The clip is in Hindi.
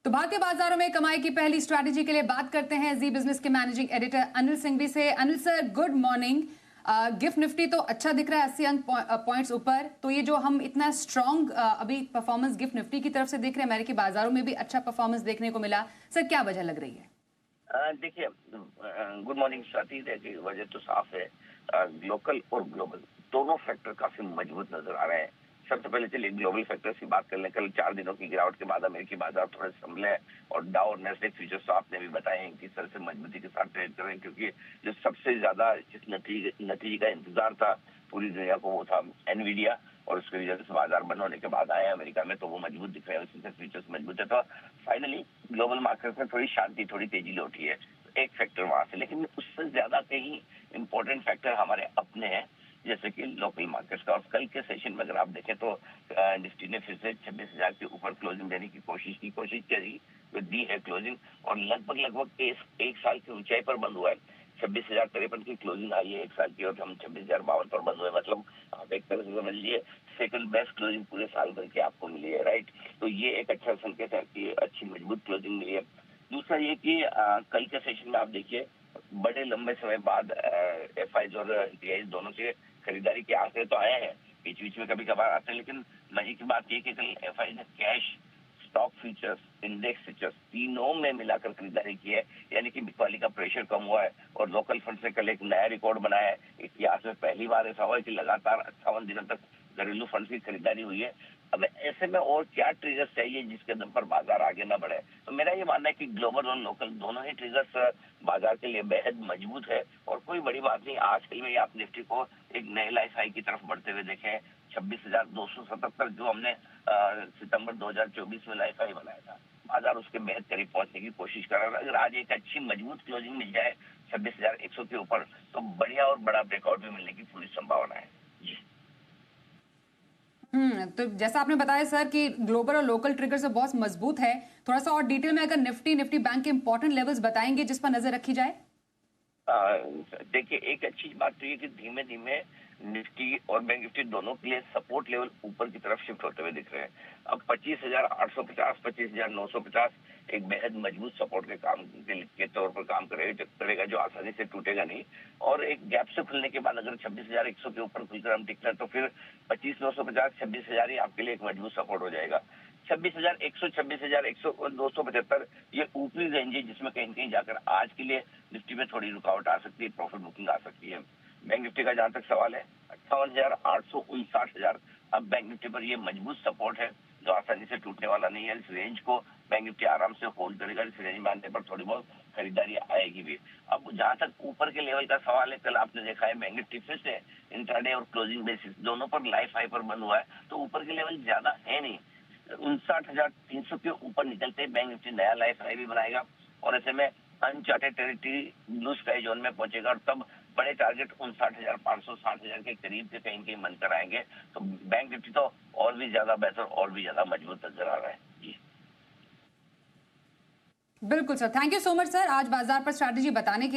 तो भारतीय बाजारों में कमाई की पहली स्ट्रैटेजी के लिए बात करते हैं जी बिजनेस के मैनेजिंग एडिटर अनिल सिंघवी से। Anil sir, good morning. Gift Nifty तो अच्छा दिख रहा है, 80 अंक पॉइंट्स ऊपर। तो ये जो हम इतना स्ट्रॉन्ग अभी परफॉर्मेंस गिफ्ट निफ्टी की तरफ से देख रहे हैं, अमेरिकी बाजारों में भी अच्छा परफॉर्मेंस देखने को मिला। सर, क्या वजह लग रही है? देखिए, गुड मॉर्निंग स्वाति। देखिए, वजह तो साफ है। लोकल और ग्लोबल दोनों फैक्टर काफी मजबूत नजर आ रहे हैं। सबसे पहले चलिए ग्लोबल फैक्टर्स की बात कर लें। कल 4 दिनों की गिरावट के बाद अमेरिकी बाजार थोड़े संभले हैं और डाउ और नैस्डैक फ्यूचर्स तो आपने भी बताए हैं किस तरह से मजबूती के साथ ट्रेड कर रहे हैं, क्योंकि जो सबसे ज्यादा जिस नतीजे का इंतजार था पूरी दुनिया को, वो था एनवीडिया। और उसके वजह से बाजार बंद होने के बाद आए अमेरिका में, तो वो मजबूत दिख रहे हैं, उसी से फ्यूचर्स मजबूत है। तो फाइनली ग्लोबल मार्केट में थोड़ी शांति, थोड़ी तेजी लौटी है। एक फैक्टर वहां से, लेकिन उससे ज्यादा कहीं इंपॉर्टेंट फैक्टर हमारे अपने हैं, जैसे कि लोकल मार्केट्स का। और कल के सेशन में अगर आप देखें तो निफ्टी ने फिर से 26,000 के ऊपर क्लोजिंग देने की कोशिश करी, तो दी है क्लोजिंग। और लगभग एक साल की ऊंचाई पर बंद हुआ है। 26,053 की क्लोजिंग आई है एक साल की, और हम 26,052 पर बंद हुए। मतलब आप एक तरह से समझ लीजिए सेकंड बेस्ट क्लोजिंग पूरे साल भर की आपको मिली है, राइट। तो ये एक अच्छा संकेत है कि अच्छी मजबूत क्लोजिंग मिली है। दूसरा ये कि कल के सेशन में आप देखिए बड़े लंबे समय बाद एफआईज और डीआईज दोनों के खरीदारी के आंकड़े तो आए हैं, बीच बीच में कभी कभार आते हैं, लेकिन मजे की बात यह कि कल एफआईज ने cash, stock futures, index futures तीनों में मिलाकर खरीदारी की है। यानी कि बिकवाली का प्रेशर कम हुआ है और लोकल फंड से कल एक नया रिकॉर्ड बनाया है। इतिहास में पहली बार ऐसा हुआ है कि लगातार 58 दिनों तक घरेलू फंड की खरीदारी हुई है। अब ऐसे में और क्या ट्रिगर्स चाहिए जिसके दम पर बाजार आगे न बढ़े? तो मेरा ये मानना है कि ग्लोबल और लोकल दोनों ही ट्रिगर्स बाजार के लिए बेहद मजबूत है। और कोई बड़ी बात नहीं, आज कल में आप निफ्टी को एक नए लाइफ हाई की तरफ बढ़ते हुए देखें। 26,277 जो हमने सितंबर 2024 में लाइफ हाई बनाया था, बाजार उसके बेहद करीब पहुंचने की कोशिश कर रहा है। अगर आज एक अच्छी मजबूत क्लोजिंग मिल जाए 26,100 के ऊपर, तो बढ़िया और बड़ा ब्रेकआउट भी मिलने की पूरी संभावना है। जी। तो जैसा आपने बताया सर कि ग्लोबल और लोकल ट्रिगर से बहुत मजबूत है। थोड़ा सा और डिटेल में अगर निफ्टी बैंक के इंपॉर्टेंट लेवल्स बताएंगे जिस पर नजर रखी जाए। देखिए, एक अच्छी बात तो ये कि धीमे धीमे निफ्टी और बैंक निफ्टी दोनों के लिए सपोर्ट लेवल ऊपर की तरफ शिफ्ट होते हुए दिख रहे हैं। अब 25,850, 25,950 एक बेहद मजबूत सपोर्ट के तौर पर काम करेगा, जो आसानी से टूटेगा नहीं। और एक गैप से खुलने के बाद अगर 26,100 के ऊपर खुलकर हम टिकते हैं, तो फिर 25,950, 26,000 ही आपके लिए एक मजबूत सपोर्ट हो जाएगा। 26,100, 26,100 और 275 ये ऊपरी रेंज है, जिसमें कहीं कहीं जाकर आज के लिए निफ्टी में थोड़ी रुकावट आ सकती है, प्रॉफिट बुकिंग आ सकती है। बैंक निफ्टी का जहां तक सवाल है, 58,800, 59,000 अब बैंक निफ्टी पर ये मजबूत सपोर्ट है, जो आसानी से टूटने वाला नहीं है। इस रेंज को बैंक निफ्टी आराम से होल्ड करेगा। इस रेंज में आने पर थोड़ी बहुत खरीदारी आएगी भी। अब जहां तक ऊपर के लेवल का सवाल है, कल आपने देखा है बैंक निफ्टी फिर से इंट्राडे और क्लोजिंग बेसिस दोनों पर लाइफ हाई पर बंद हुआ है, तो ऊपर के लेवल ज्यादा है नहीं। 59,300 के ऊपर निकलते बैंक निफ्टी नया लाइफ हाई भी बनाएगा, और ऐसे में uncharted territory blue sky zone में पहुंचेगा। और तब बड़े टारगेट 59,500, 60,000 के करीब के कहीं कहीं बनकर आएंगे। तो बैंक निफ्टी तो और भी ज्यादा बेहतर, और भी ज्यादा मजबूत नजर आ रहा है। जी बिल्कुल sir, thank you so much sir, आज बाजार पर स्ट्रैटेजी बताने के